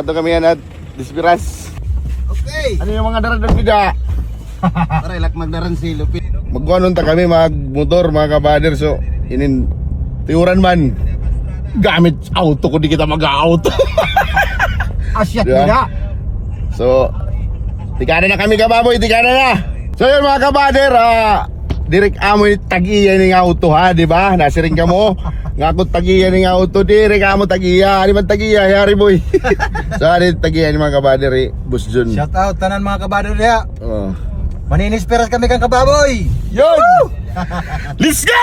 Ito kami yan at Dispiras. Okay. Ano yung mga daradang bida? Para ilak magdaran si Lupit. Magkuhanon ta kami magmotor mga kabader. So tiuran man. Gamit auto ko di kita mag-auto. Asyat Diba? nila. So tikada na kami kababoy, tikada na. So yun mga kabader, direk amo tag-iya ning auto ha, di ba? Nasiring ka mo. Ngakot tag-iya ning auto, direk amo tag-iya. Ano man tag-iya, yari boy. So ari tag-iya ni mga kabader, Bus Jun. Shout out tanan mga kabader diha. Oh. Maninisperas kami kang kababoy. Yun! Let's go!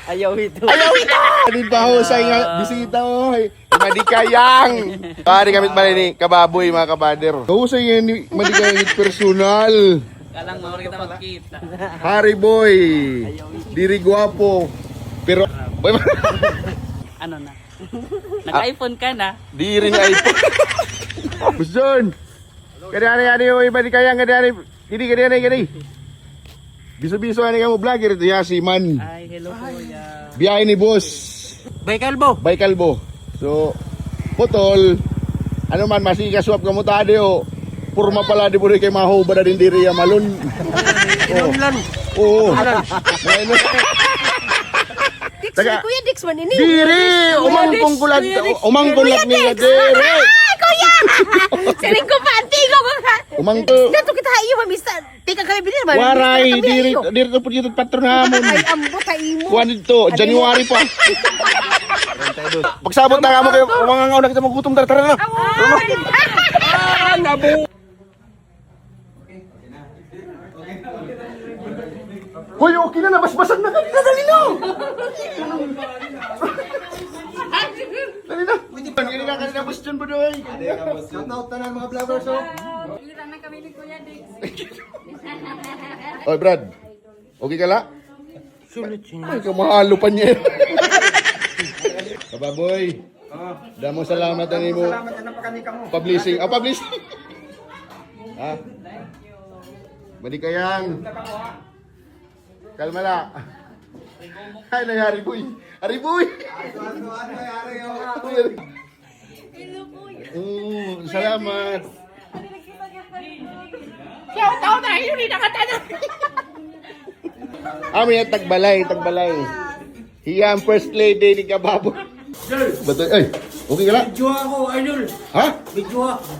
Ayaw ito. Ayaw ito! Din pa ho sa inyo, bisita mo. Madikayang! Pari kamit pala ni kababoy mga kabader. Kausay nga ni Madikayang personal. Kalang mawar kita magkita. Hari boy. Diri guwapo. Pero, boy, Ano na? Naka-iPhone ka na? diri ni iPhone. Buson! Kani yung iba di kayang kani. Kani. Biso-biso ani ka mo vlogger ito ya si Man. Ay, hello kuya. Biyahe ni boss. Bay Kalbo. Baikalbo. So, putol. Ano man masikaswap ka mo tadi o. Purma pala di mo rin kay maho ba din diri ya malun. Oo. Taga, Kuya Dix man ini. diri! Umangkong kulat niya diri! Kuya! Siling ko pa, antigo ko ka. Umangko. Dato kita iyo mamista. Tika kami bilin man. Waray, diri to po dito patron hamon. Ay ambo ta imo. Kuan dito, January pa. Pagsabot na kamo kayo, mga ngauna kita magutom tara na. Hoy, okay na, nabasbasan na kanina, dali na! Dali na! Kanina kanina question mo doy. Shout out tanan mga vloggers oh. Oy, Brad. Okay ka la? Sulit siya. Ay, kamahalo pa niya. Kababoy. Damo salamat ani mo. Salamat na pakani ka mo. Publishing. Publishing. Ha? Balik kayang. Kalma la. Ay, nangyari boy. Ari boy. Salamat. Amin tagbalay. Hiya ang first lady ni Kababo. Betul, okay ka lang? Video ako, idol. Ha? Video ako.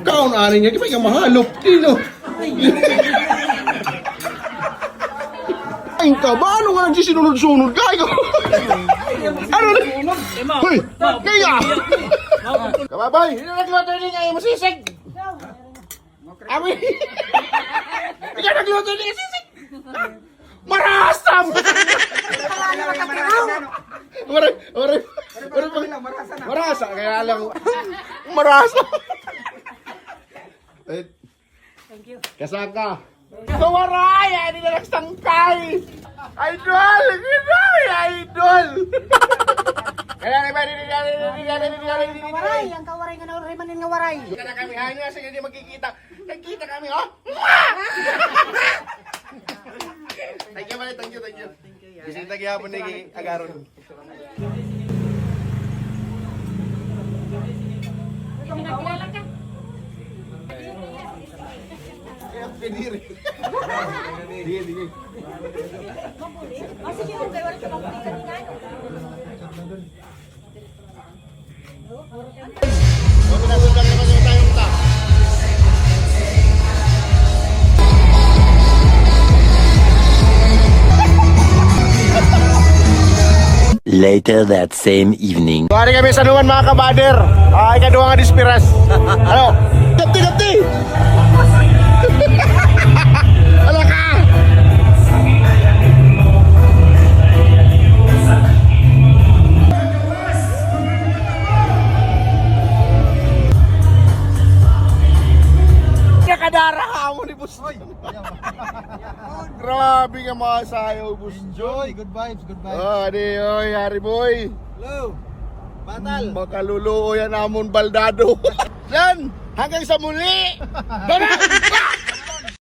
Kaon ani niya, di ba yung mahalop? Tino? Ay ka ba? Ano nga nagsisinunod-sunod ka? Ano na? Hoy! Kaya! Kababay! Hindi na nagluto din ngayon masisig! Amin! Ikaw nagluto din masisig! Marasam! Marasa! Kaya lang... Marasa! Thank you. Kasaka! Kawaray! Hindi na nagsangkay! Idol! Idol! Kaya na ba? Waray, ang kawaray nga na manin nga waray. Kita na kami, hanya sa hindi magkikita. Nagkita kami, oh! Thank you. Bisita kaya po ni Agaron. Pinakilala ka. Diri. O sige, okay, wala ka mabuti kanina. Later that same evening. Kuwari kami sa nuwan mga kabader. Ikaduha nga Dispiras. Ano? Gati! Ala ka! Nakadara ka mo ni Bus. Grabe nga mga sayo, Bus. Enjoy, good vibes. Oy, Hari boy. Hello. Batal. Makaluluo yan namon baldado. Yan, hanggang sa muli. Bye-bye!